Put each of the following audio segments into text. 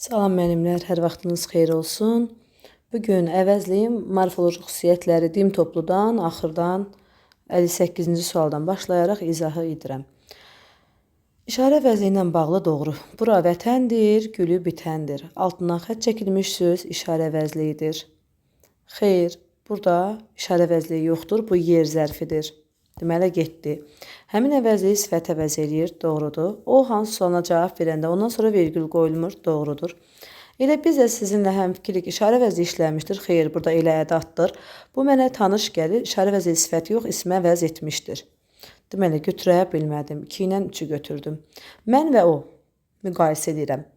Salam müəllimlər, hər vaxtınız xeyir olsun. Bugün əvəzliyim morfoloji xüsusiyyətləri dim topludan, axırdan 58-ci sualdan başlayaraq izahı edirəm. İşarə əvəzliyi ilə bağlı doğru. Bura vətəndir, gülü bitəndir. Altından xətt çəkilmiş söz işarə əvəzliyidir. Xeyr, burada işarə əvəzliyi yoxdur, bu yer zərfidir. Deməli, getdi. Həmin əvəzliyi sifət əvəz eləyir, doğrudur. O, hansı sualına cavab verəndə ondan sonra vergül qoyulmur, doğrudur. Elə biz də sizinlə həmfikirik, işarə əvəzliyi işləmişdir. Xeyr, burada elə ədatdır. Bu mənə tanış gəlir, işarə əvəzliyi sifət yox, ismi əvəz etmişdir. Deməli, götürə bilmədim. 2 ilə 3-ü götürdüm. Mən və o müqayisə edirəm.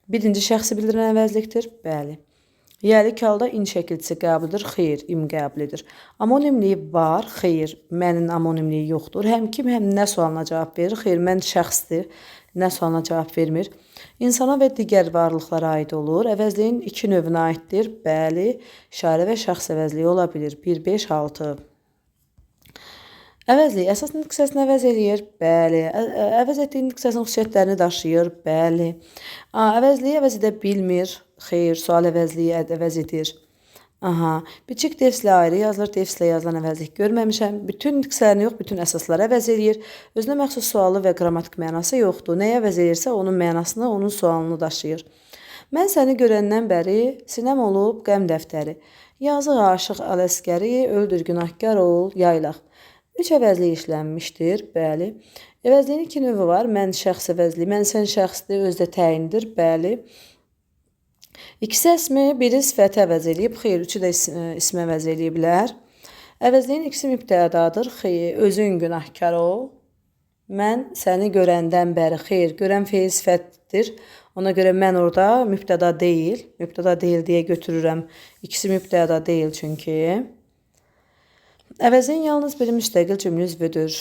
Birinci şəxsi bildirən əvəzlikdir, bəli. Yəlik halda in şəkilçisi qəbulidir, xeyr, im qəbulidir. Amonimliyi var, xeyr, mənin amonimliyi yoxdur. Həm kim, həm nə sualına cavab verir, xeyr, mən şəxsdir, nə sualına cavab vermir. İnsana və digər varlıqlara aid olur. Əvəzliyin 2 növünə aiddir, bəli, işarə və şəxs əvəzliyi ola bilir. 1, 5, 6. Əvəzliyi əsas nitq hissəsini əvəz eləyir, bəli. Əvəz etdiyi nitq hissəsinin xüsusiyyətlərini daşıyır, bəli. Əvəzliyi əvəz edə bilmir, xeyr, sual əvəzliyi əvəz edir. Biçik defslə ayrı yazılır, defslə yazılan əvəzlik görməmişəm. Bütün nitq hissələrini yox, bütün əsasları əvəz eləyir. Özünə məxsus sualı və qrammatik mənası yoxdur. Nəyə əvəz eləyirsə, onun mənasını, onun sualını daşıyır. Mən səni görəndən bəri sinəm olub qəm dəftəri. Yazıq aşıq Ələsgəri, öldür günahkar ol, yaylaq. 3 əvəzliyi işlənmişdir, bəli. Əvəzliyin 2 növü var, mən şəxs əvəzliyi, mən sən şəxsdir, özdə təyindir, bəli. İkisi əsmi, biri sifəti əvəz eləyib, xeyr, 3-ü də ismi əvəz eləyiblər. Əvəzliyin ikisi mübtədədadır, xeyr, özün günahkar ol. Mən səni görəndən bəri, xeyr, görən feil sifətdir. Ona görə mən orada mübtəda deyil deyə götürürəm. İkisi mübtəda deyil çünki. Əvəzin yalnız bir müstəqil cümlə üzvüdür.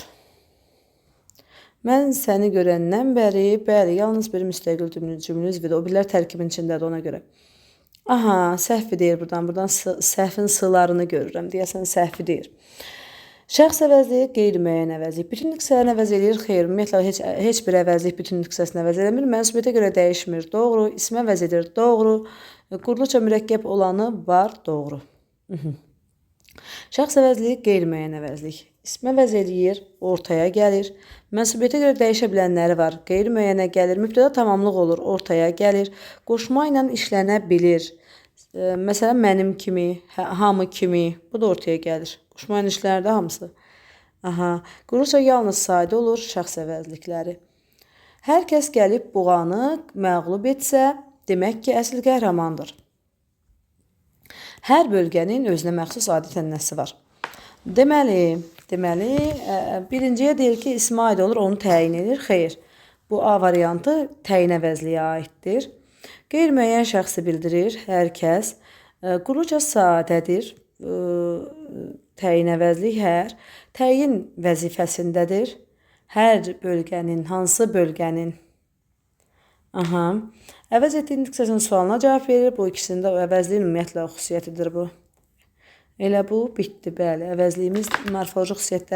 Mən səni görəndən bəri, bəli, yalnız bir müstəqil cümlə üzvüdür. O birlər tərkibin içindədir ona görə. Səhvi deyir buradan. Buradan səhvin sılarını görürəm. Deyəsən səhvi deyir. Şəxs əvəzliyi, qeyri-müəyyən əvəzlik. Bütün nitq hissələrini əvəz eləyir, xeyr. Ümumiyyətlə, heç bir əvəzlik bütün nitq hissəsini əvəz eləmir. Mənsubiyyətə görə dəyişmir, doğru. İsmi əvəz edir, doğru. Qurluca mürəkkəb olanı var, doğru. Şəxs əvəzliyi, qeyri-müəyyən əvəzlik. İsmi əvəz eləyir, ortaya gəlir. Mənsubiyyətə görə dəyişə bilənləri var. Qeyri-müəyyənə gəlir, mübtəda tamamlıq olur, ortaya gəlir. Qoşma ilə işlənə bilir. Məsələn, mənim kimi, hamı kimi, bu da ortaya gəlir. Qoşma ilə işlənərdə hamısı. Qurluca yalnız sadə olur, şəxs əvəzlikləri. Hər kəs gəlib buğanı məğlub etsə, demək ki, əsl qəhrəmandır. Hər bölgənin özünə məxsus adət ənənəsi var. Deməli, birinciyə deyir ki, ismə aid olur, onu təyin edir. Xeyr, bu A variantı təyin əvəzliyə aiddir. Qeyri-müəyyən şəxsi bildirir, hər kəs. Qurluca sadədir, təyin əvəzlik hər. Təyin vəzifəsindədir. Hər bölgənin, hansı bölgənin? Əvəz etdiyi nitq hissəsinin sualına cavab verir. Bu ikisində əvəzliyin ümumiyyətlə xüsusiyyətidir bu. Elə bu, bitdi, bəli. Əvəzliyimiz morfoloji xüsusiyyətləri